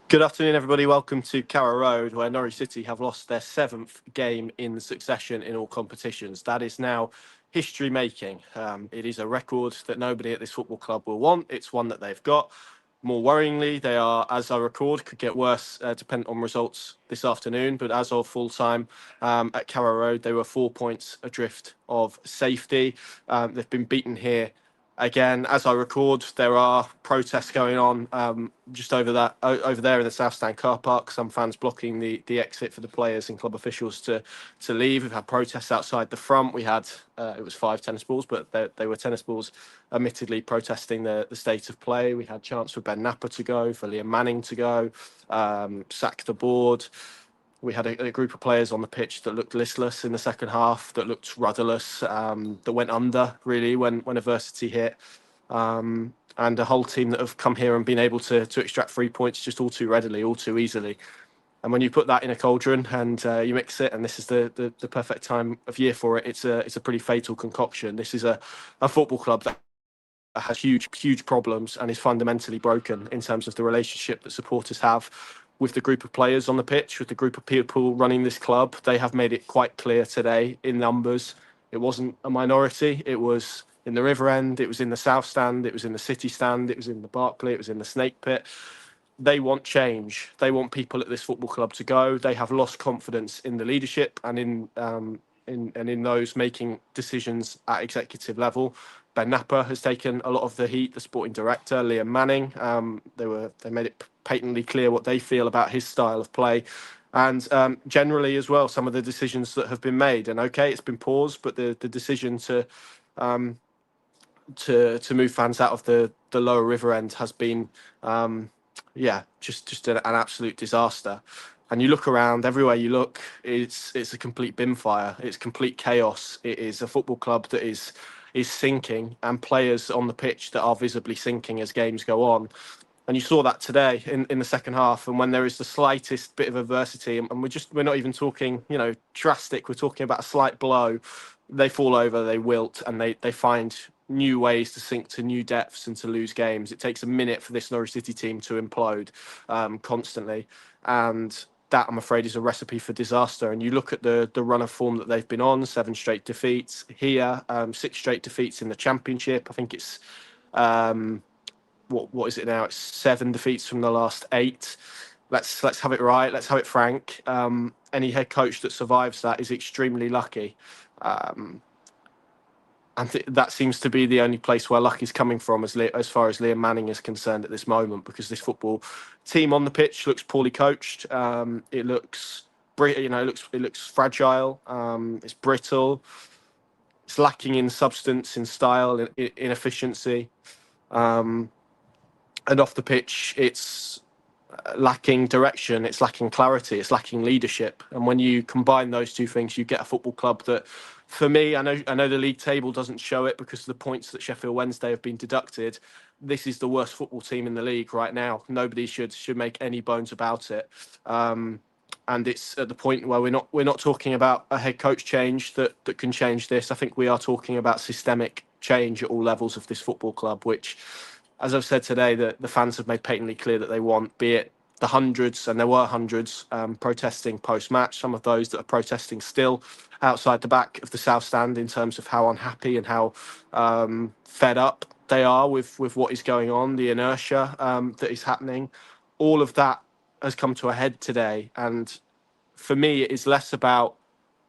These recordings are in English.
Good afternoon, everybody. Welcome to Carrow Road, where Norwich City have lost their seventh game in succession in all competitions. That is now history making. It is a record that nobody at this football club will want. It's one that they've got. More worryingly, they are, as I record, could get worse depending on results this afternoon. But as of full time at Carrow Road, they were 4 points adrift of safety. They've been beaten here. Again, as I record, there are protests going on just over there in the South Stand car park. Some fans blocking the exit for the players and club officials to leave. We've had protests outside the front. We had it was 5 tennis balls, but they were tennis balls, admittedly protesting the state of play. We had chants for Ben Napper to go, for Liam Manning to go, sack the board. We had a group of players on the pitch that looked listless in the second half, that looked rudderless, that went under really when adversity hit, and a whole team that have come here and been able to extract 3 points just all too readily, all too easily. And when you put that in a cauldron and you mix it, and this is the perfect time of year for it, it's a pretty fatal concoction. This is a football club that has huge problems and is fundamentally broken in terms of the relationship that supporters have with the group of players on the pitch, with the group of people running this club. They have made it quite clear today in numbers. It wasn't a minority. It was in the River End, it was in the South Stand, it was in the City Stand, it was in the Barclay, it was in the Snake Pit. They want change. They want people at this football club to go. They have lost confidence in the leadership and in those making decisions at executive level. Ben Napper has taken a lot of the heat. The sporting director, Liam Manning, they made it patently clear what they feel about his style of play, and generally as well some of the decisions that have been made. And okay, it's been paused, but the decision to move fans out of the lower River End has been just an absolute disaster. And you look around, everywhere you look, it's a complete bin fire. It's complete chaos. It is a football club that is sinking, and players on the pitch that are visibly sinking as games go on. And you saw that today in the second half. And when there is the slightest bit of adversity, and we're not even talking, drastic, we're talking about a slight blow, they fall over, they wilt, and they find new ways to sink to new depths and to lose games. It takes a minute for this Norwich City team to implode constantly. And that, I'm afraid, is a recipe for disaster. And you look at the run of form that they've been on, 7 straight defeats here, 6 straight defeats in the Championship. I think it's what is it now? It's 7 defeats from the last 8. Let's have it right. Let's have it frank. Any head coach that survives that is extremely lucky. And that seems to be the only place where luck is coming from as far as Liam Manning is concerned at this moment, because this football team on the pitch looks poorly coached. It looks, it looks fragile. It's brittle. It's lacking in substance, in style, in efficiency. And off the pitch, it's lacking direction, it's lacking clarity, it's lacking leadership. And when you combine those two things, you get a football club that, for me, I know the league table doesn't show it because of the points that Sheffield Wednesday have been deducted. This is the worst football team in the league right now. Nobody should make any bones about it. And it's at the point where we're not talking about a head coach change that can change this. I think we are talking about systemic change at all levels of this football club, which, as I've said today, the fans have made patently clear that they want, be it the hundreds, and there were hundreds protesting post-match, some of those that are protesting still outside the back of the South Stand in terms of how unhappy and how fed up they are with what is going on, the inertia that is happening. All of that has come to a head today. And for me, it is less about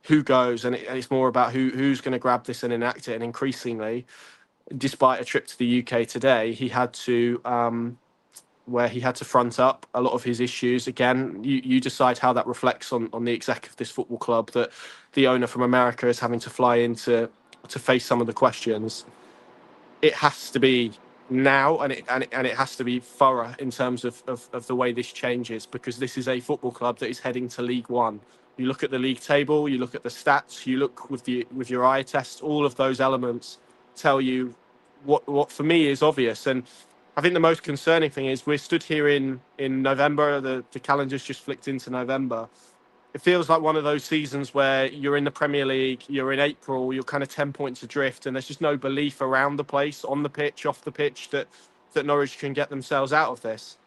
who goes, and it's more about who's going to grab this and enact it. And increasingly, despite a trip to the UK today, he had to front up a lot of his issues. Again, you decide how that reflects on the exec of this football club, that the owner from America is having to fly in to face some of the questions. It has to be now, and it has to be thorough in terms of the way this changes, because this is a football club that is heading to League One. You look at the league table, you look at the stats, you look with your eye test, all of those elements tell you what for me is obvious. And I think the most concerning thing is we're stood here in November. The calendar's just flicked into November. It feels like one of those seasons where you're in the Premier League, you're in April, you're kind of 10 points adrift, and there's just no belief around the place, on the pitch, off the pitch, that Norwich can get themselves out of this.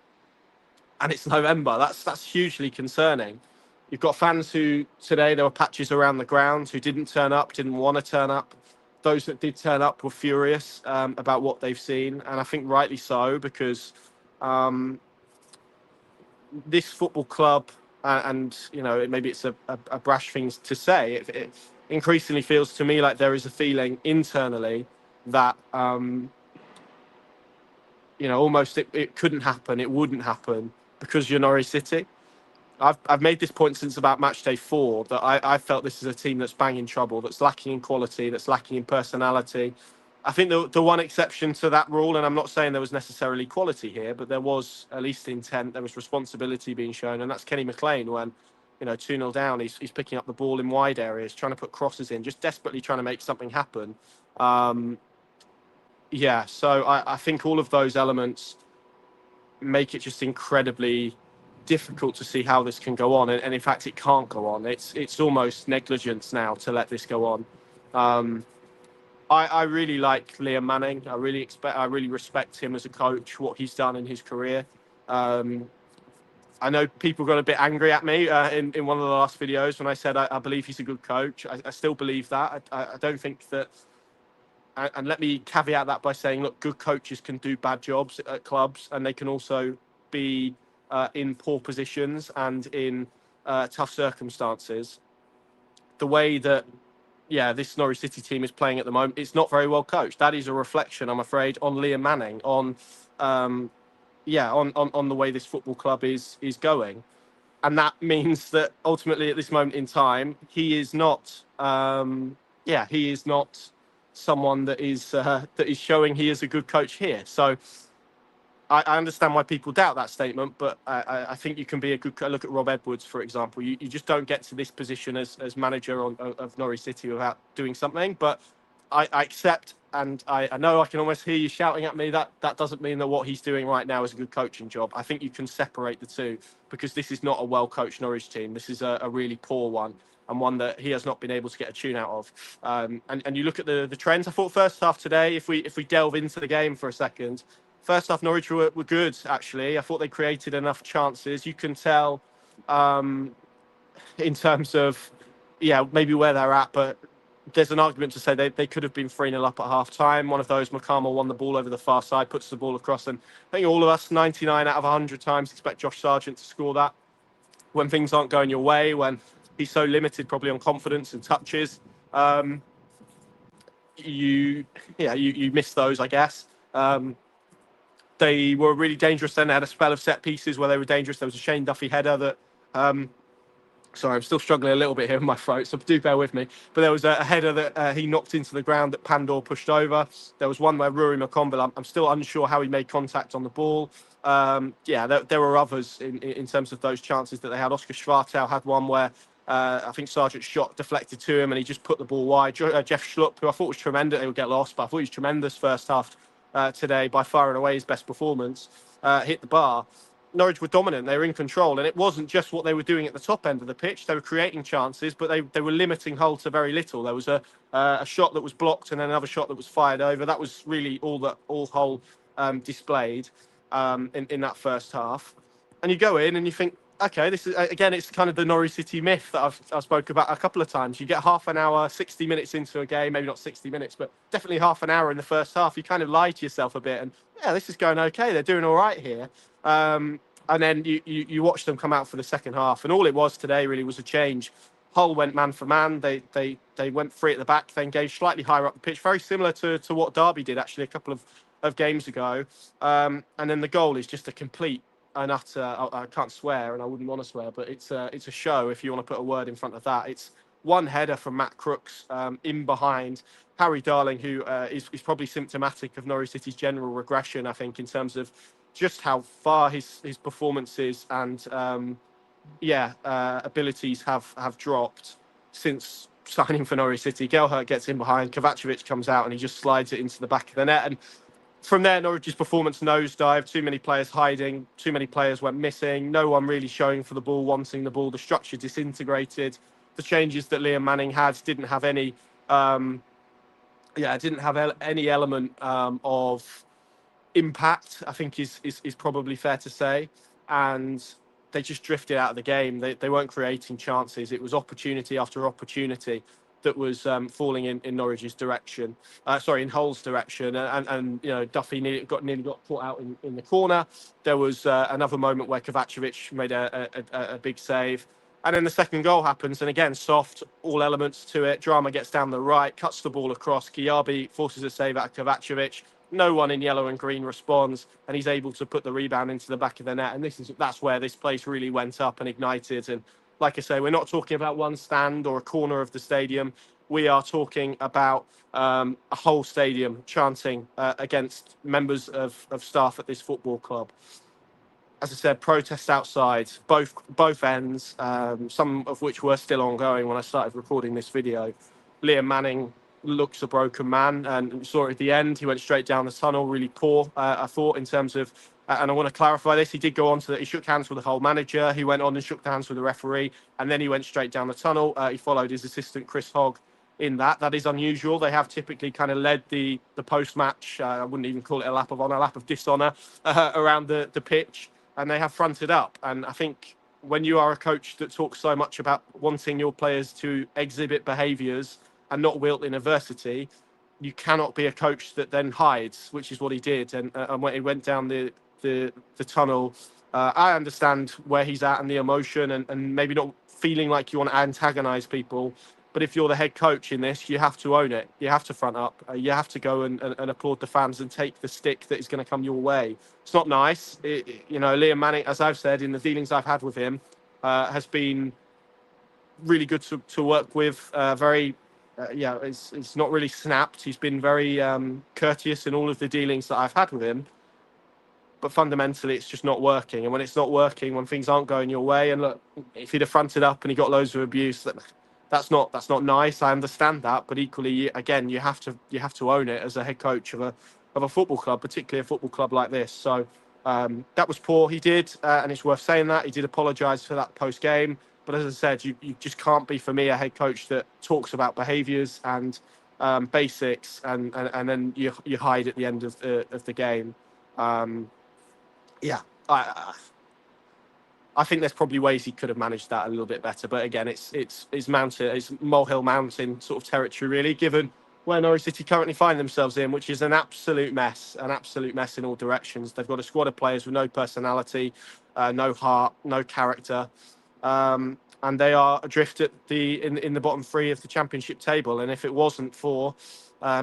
and it's November. That's hugely concerning. You've got fans who today there were patches around the ground who didn't turn up, didn't want to turn up. Those that did turn up were furious about what they've seen, and I think rightly so, because this football club, and maybe it's a brash thing to say, it increasingly feels to me like there is a feeling internally that almost it couldn't happen, it wouldn't happen because you're Norwich City. I've made this point since about match day 4 that I felt this is a team that's banging trouble, that's lacking in quality, that's lacking in personality. I think the one exception to that rule, and I'm not saying there was necessarily quality here, but there was at least intent, there was responsibility being shown, and that's Kenny McLean when, 2-0 down, he's picking up the ball in wide areas, trying to put crosses in, just desperately trying to make something happen. So I think all of those elements make it just incredibly difficult to see how this can go on, and in fact it can't go on. It's almost negligence now to let this go on. I really like Liam Manning. I really respect him as a coach, what he's done in his career. I know people got a bit angry at me in one of the last videos when I said I believe he's a good coach. I still believe that. I don't think that, and let me caveat that by saying, look, good coaches can do bad jobs at clubs, and they can also be in poor positions and in tough circumstances. The way that, this Norwich City team is playing at the moment, it's not very well coached. That is a reflection, I'm afraid, on Liam Manning, on the way this football club is going. And that means that ultimately at this moment in time, he is not someone that is showing he is a good coach here. So I understand why people doubt that statement, but I think you can be a good look at Rob Edwards, for example. You just don't get to this position as manager of Norwich City without doing something. But I accept, and I know I can almost hear you shouting at me that doesn't mean that what he's doing right now is a good coaching job. I think you can separate the two, because this is not a well-coached Norwich team. This is a really poor one, and one that he has not been able to get a tune out of. And you look at the trends. I thought first half today, if we delve into the game for a second, first half Norwich were good, actually. I thought they created enough chances. You can tell in terms of, maybe where they're at, but there's an argument to say they could have been 3-0 up at half-time. One of those, McCarmel won the ball over the far side, puts the ball across, and I think all of us, 99 out of 100 times, expect Josh Sargent to score that when things aren't going your way, when he's so limited probably on confidence and touches. You miss those, I guess. They were really dangerous then. They had a spell of set pieces where they were dangerous. There was a Shane Duffy header that... sorry, I'm still struggling a little bit here in my throat, so do bear with me. But there was a header that he knocked into the ground that Pandor pushed over. There was one where Rory McConville, I'm still unsure how he made contact on the ball. There were others in terms of those chances that they had. Oscar Schwartau had one where I think Sargent's shot deflected to him and he just put the ball wide. Jeff Schlupp, who I thought was tremendous, he would get lost, but I thought he was tremendous first half today, by far and away his best performance, hit the bar. Norwich were dominant, they were in control, and it wasn't just what they were doing at the top end of the pitch. They were creating chances, but they were limiting Hull to very little. There was a shot that was blocked and then another shot that was fired over. That was really all Hull displayed in that first half. And you go in and you think, okay, this is, again, it's kind of the Norwich City myth that I've spoke about a couple of times. You get half an hour, 60 minutes into a game, maybe not 60 minutes, but definitely half an hour in the first half. You kind of lie to yourself a bit and, this is going okay. They're doing all right here. And then you watch them come out for the second half. And all it was today really was a change. Hull went man for man. They went free at the back. They engaged slightly higher up the pitch, very similar to what Derby did actually a couple of games ago. And then the goal is just a complete and utter, I can't swear and I wouldn't want to swear, but it's a show if you want to put a word in front of that. It's one header from Matt Crooks in behind. Harry Darling, who is probably symptomatic of Norwich City's general regression, I think, in terms of just how far his performances and abilities have dropped since signing for Norwich City. Gelhart gets in behind, Kovacevic comes out and he just slides it into the back of the net. And from there, Norwich's performance nosedived. Too many players hiding, too many players went missing, no one really showing for the ball, wanting the ball. The structure disintegrated. The changes that Liam Manning had didn't have any element of impact, I think is probably fair to say. and they just drifted out of the game. They weren't creating chances. It was opportunity after opportunity that was falling in Norwich's direction. In Hull's direction, and Duffy nearly got caught out in the corner. There was another moment where Kovacevic made a big save. And then the second goal happens, and again, soft, all elements to it. Drama gets down the right, cuts the ball across. Kiabi forces a save out of Kovacevic. No one in yellow and green responds, and he's able to put the rebound into the back of the net. And that's where this place really went up and ignited. And like I say, we're not talking about one stand or a corner of the stadium. We are talking about a whole stadium chanting against members of staff at this football club. As I said, protests outside, both ends, some of which were still ongoing when I started recording this video. Liam Manning looks a broken man, and we saw it at the end. He went straight down the tunnel, really poor, I thought, in terms of, and I want to clarify this, he did go on to, he shook hands with the whole manager, he went on and shook hands with the referee, and then he went straight down the tunnel. He followed his assistant, Chris Hogg, in that. That is unusual. They have typically kind of led the post-match, I wouldn't even call it a lap of honour, a lap of dishonour around the pitch. And they have fronted up. And I think when you are a coach that talks so much about wanting your players to exhibit behaviours and not wilt in adversity, you cannot be a coach that then hides, which is what he did. And when he went down the tunnel, I understand where he's at and the emotion, and maybe not feeling like you want to antagonise people. But if you're the head coach in this, you have to own it. You have to front up. You have to go and applaud the fans and take the stick that is going to come your way. It's not nice. Liam Manning, as I've said, in the dealings I've had with him, has been really good to work with. It's not really snapped. He's been very courteous in all of the dealings that I've had with him. But fundamentally, it's just not working. And when it's not working, when things aren't going your way, and look, if he'd have fronted up and he got loads of abuse, that's not nice. I understand that, but equally, again, you have to own it as a head coach of a football club, particularly a football club like this. So that was poor. He did, and it's worth saying that he did apologise for that post game. But as I said, you just can't be, for me, a head coach that talks about behaviours and basics, and then you hide at the end of the game. I think there's probably ways he could have managed that a little bit better, but again, it's molehill mountain sort of territory, really, given where Norwich City currently find themselves in, which is an absolute mess in all directions. They've got a squad of players with no personality, no heart, no character, and they are adrift at in the bottom three of the Championship table. And if it wasn't for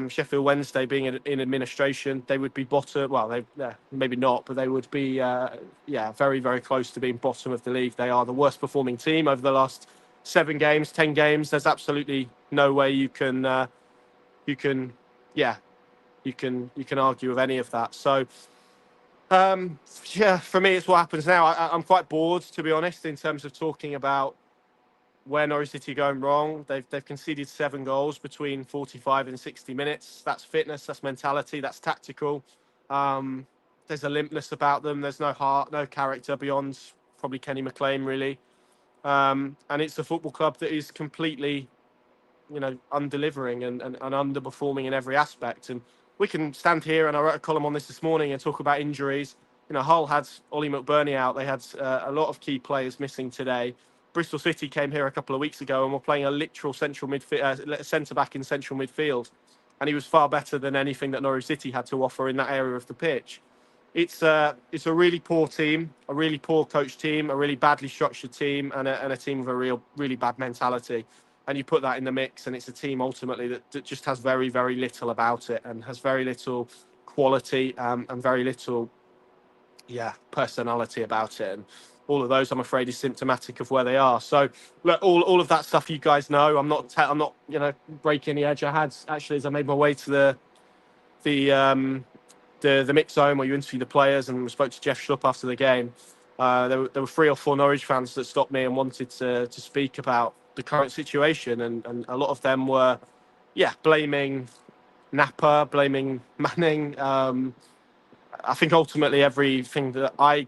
Sheffield Wednesday being in administration, they would be bottom. Well, maybe not, but they would be, very, very close to being bottom of the league. They are the worst performing team over the last 10 games. There's absolutely no way you can argue with any of that. So, for me, it's what happens now. I'm quite bored, to be honest, in terms of talking about where Norwich City are going wrong. They've conceded 7 goals between 45 and 60 minutes. That's fitness, that's mentality, that's tactical. There's a limpness about them. There's no heart, no character beyond probably Kenny McLean, really. And it's a football club that is completely, undelivering and underperforming in every aspect. And we can stand here, and I wrote a column on this morning, and talk about injuries. Hull had Ollie McBurney out. They had a lot of key players missing today. Bristol City came here a couple of weeks ago and were playing a literal centre-back in central midfield. And he was far better than anything that Norwich City had to offer in that area of the pitch. It's a really poor team, a really poor coach team, a really badly structured team, and a team with a really bad mentality. And you put that in the mix, and it's a team ultimately that just has very, very little about it, and has very little quality and very little, personality about it. And all of those, I'm afraid, is symptomatic of where they are. So, look, all of that stuff you guys know. I'm not breaking the edge. I had actually, as I made my way to the mix zone where you interview the players, and we spoke to Jeff Schlupp after the game. There were 3 or 4 Norwich fans that stopped me and wanted to speak about the current situation, and a lot of them were, blaming Napa, blaming Manning. I think ultimately everything that I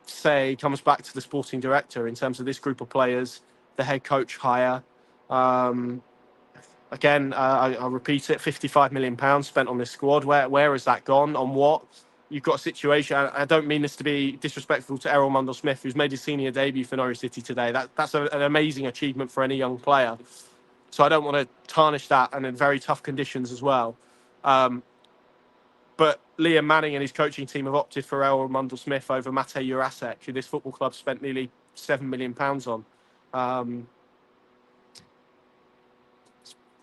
say comes back to the sporting director in terms of this group of players, the head coach hire. Again, I repeat it, £55 million spent on this squad. Where has that gone? On what? you've got a situation. I don't mean this to be disrespectful to Errol Mundle-Smith, who's made his senior debut for Norwich City today. That's an amazing achievement for any young player. So I don't want to tarnish that, and in very tough conditions as well. But Liam Manning and his coaching team have opted for Errol Mundle-Smith over Mate Jurasek, who this football club spent nearly £7 million on.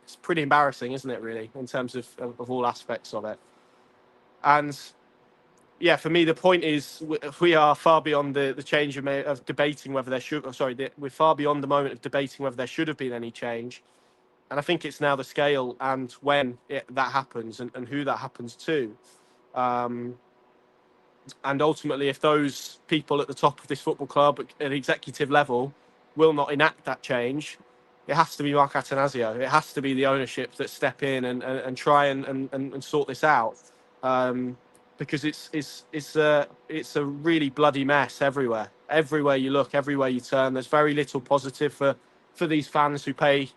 It's pretty embarrassing, isn't it, really, in terms of all aspects of it. And yeah, for me, the point is we are far beyond the change of debating whether there should. We're far beyond the moment of debating whether there should have been any change. And I think it's now the scale and when that happens and who that happens to. And ultimately, if those people at the top of this football club at executive level will not enact that change, it has to be Mark Attanasio. It has to be the ownership that step in and try and sort this out. Because it's a really bloody mess everywhere. Everywhere you look, everywhere you turn, there's very little positive for these fans who pay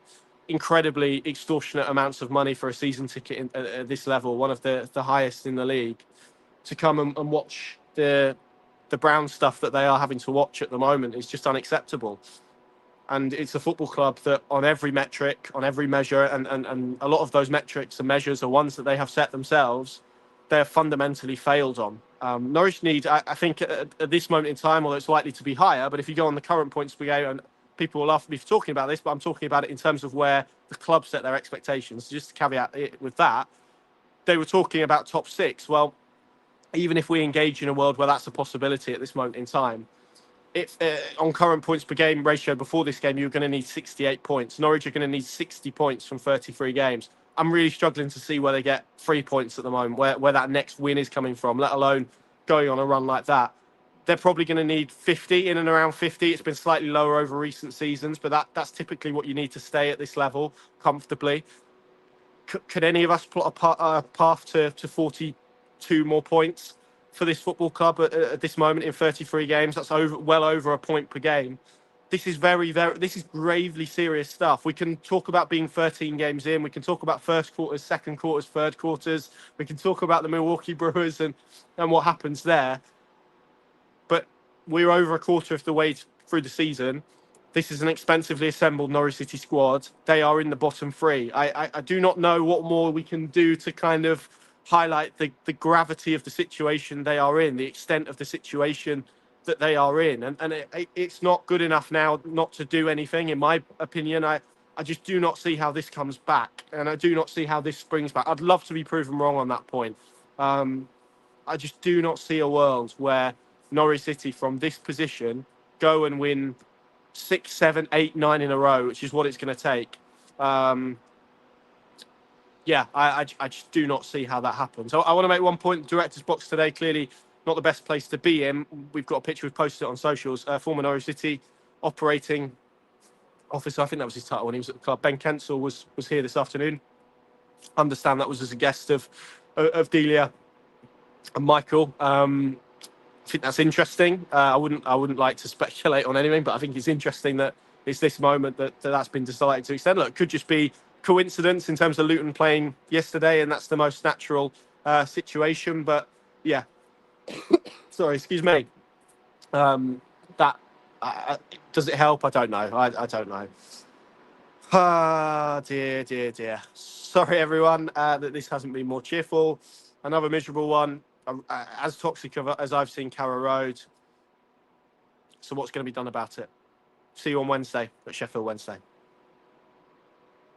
incredibly extortionate amounts of money for a season ticket at this level, one of the highest in the league, to come and watch the brown stuff that they are having to watch at the moment is just unacceptable. And it's a football club that on every metric, on every measure, and a lot of those metrics and measures are ones that they have set themselves, they're fundamentally failed on. Norwich need, I think, at this moment in time, although it's likely to be higher, but if you go on the current points per game, and people will laugh at me for talking about this, but I'm talking about it in terms of where the club set their expectations. Just to caveat it with that, they were talking about top six. Well, even if we engage in a world where that's a possibility at this moment in time, if on current points per game ratio before this game, you're going to need 68 points. Norwich are going to need 60 points from 33 games. I'm really struggling to see where they get 3 points at the moment, where that next win is coming from, let alone going on a run like that. They're probably going to need 50, in and around 50. It's been slightly lower over recent seasons, but that's typically what you need to stay at this level comfortably. Could any of us plot a path to 42 more points for this football club at this moment in 33 games? That's well over a point per game. This is this is gravely serious stuff. We can talk about being 13 games in. We can talk about first quarters, second quarters, third quarters. We can talk about the Milwaukee Brewers and what happens there. But we're over a quarter of the way through the season. This is an expensively assembled Norwich City squad. They are in the bottom three. I do not know what more we can do to kind of highlight the gravity of the situation they are in, the extent of the situation that they are in. And it's not good enough now not to do anything, in my opinion. I just do not see how this comes back. And I do not see how this springs back. I'd love to be proven wrong on that point. I just do not see a world where Norwich City from this position go and win 6, 7, 8, 9 in a row, which is what it's going to take. I just do not see how that happens. So I want to make one point. The director's box today, clearly not the best place to be in. We've got a picture, we've posted it on socials. Former Norwich City operating officer, I think that was his title when he was at the club, Ben Kensel, was here this afternoon. Understand that was as a guest of Delia and Michael. I think that's interesting. I wouldn't like to speculate on anything, but I think it's interesting that it's this moment that's been decided to extend. Look, it could just be coincidence in terms of Luton playing yesterday, and that's the most natural situation. But yeah, sorry, excuse me. That does it help? I don't know. I don't know. Ah, dear. Sorry, everyone, that this hasn't been more cheerful. Another miserable one. As toxic as I've seen Carrow Road. So what's going to be done about it? See you on Wednesday at Sheffield Wednesday.